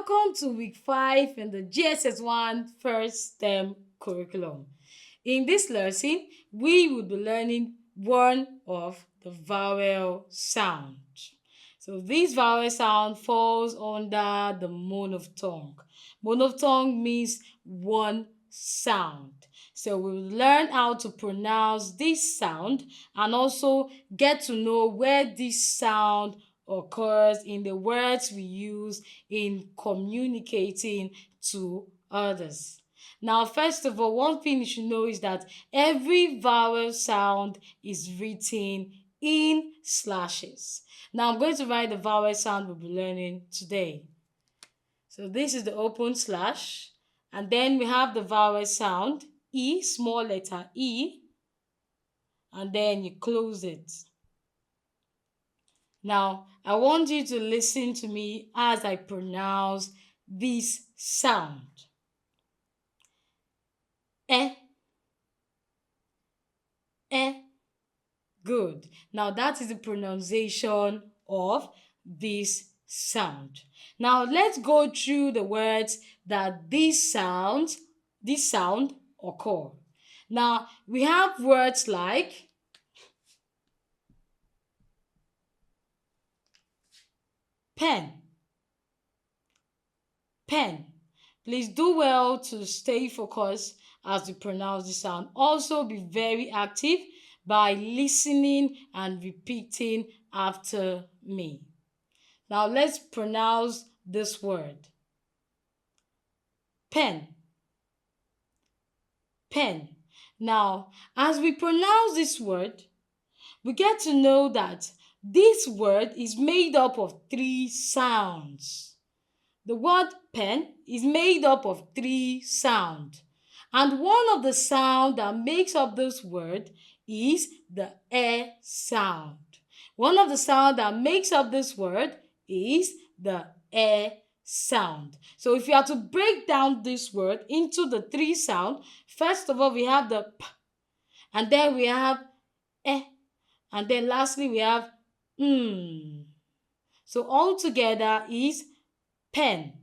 Welcome to week 5 in the JSS 1 first term curriculum. In this lesson, we will be learning one of the vowel sound. So this vowel sound falls under the monophthong. Monophthong means one sound. So we will learn how to pronounce this sound and also get to know where this sound occurs in the words we use in communicating to others. Now, first of all, one thing you should know is that every vowel sound is written in slashes. Now, I'm going to write the vowel sound we'll be learning today. So this is the open slash, and then we have the vowel sound, E, small letter E, and then you close it. Now, I want you to listen to me as I pronounce this sound. Good. Now, that is the pronunciation of this sound. Now, let's go through the words that this sound occur. Now, we have words like pen. Please do well to stay focused as you pronounce the sound. Also, be very active by listening and repeating after me. Now, let's pronounce this word. Pen. Now, as we pronounce this word, we get to know that this word is made up of 3 sounds. The word pen is made up of 3 sounds. And one of the sounds that makes up this word is the sound. One of the sounds that makes up this word is the sound. So if you are to break down this word into the 3 sounds, first of all, we have the p, and then we have and then lastly we have So all together is pen.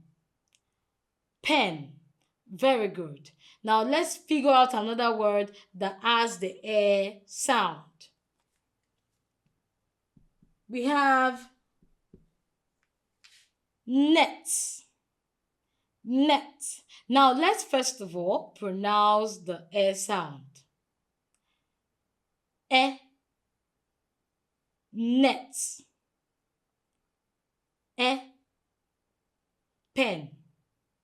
Very good. Now let's figure out another word that has the sound. We have net. Now let's first of all pronounce the sound. Net. Pen.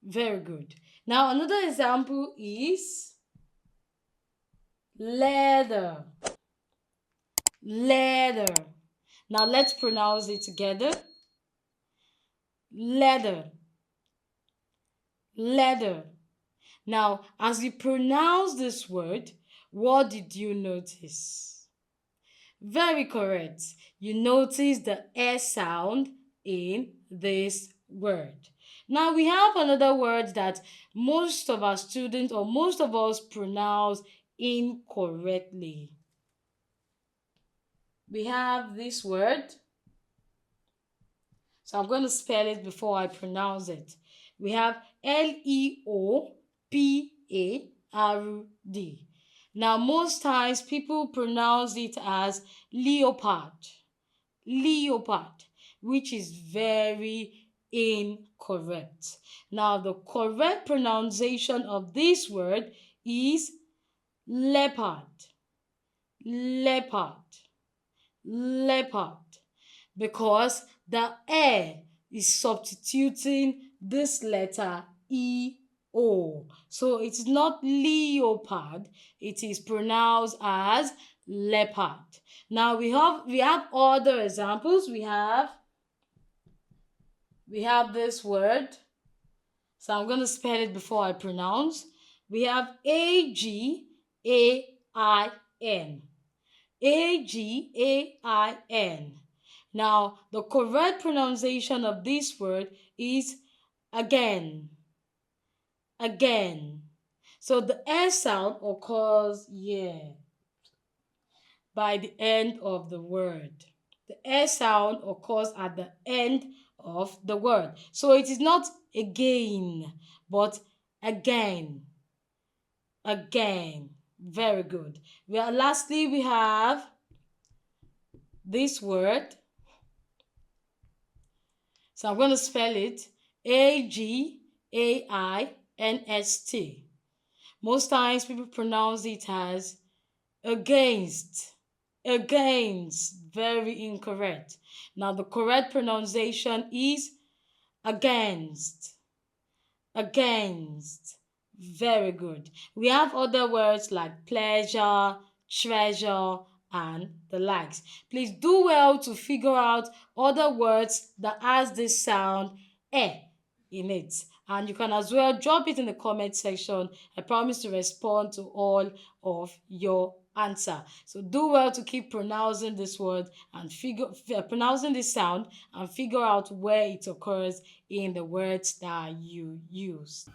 Very good. Now another example is leather. Now let's pronounce it together. Leather. Now, as you pronounce this word, what did you notice? Very correct. You notice the sound in this word. Now, we have another word that most of our students or most of us pronounce incorrectly. We have this word. So I'm going to spell it before I pronounce it. We have Leopard. Now, most times people pronounce it as leopard, which is very incorrect. Now, the correct pronunciation of this word is leopard, because the is substituting this letter E-O. So it's not leopard, it is pronounced as leopard. Now we have other examples. We have this word. So I'm going to spell it before I pronounce. We have Again. Again. Now, the correct pronunciation of this word is again. So the sound occurs here by the end of the word. The sound occurs at the end of the word. So it is not again, but again. Again. Very good. Well, lastly, we have this word. So I'm going to spell it Against. Most times people pronounce it as against. Against. Very incorrect. Now the correct pronunciation is against. Against. Very good. We have other words like pleasure, treasure, and the likes. Please do well to figure out other words that has this sound eh in it. And you can as well drop it in the comment section. I promise to respond to all of your answer. So do well to keep pronouncing this word and pronouncing this sound and figure out where it occurs in the words that you use.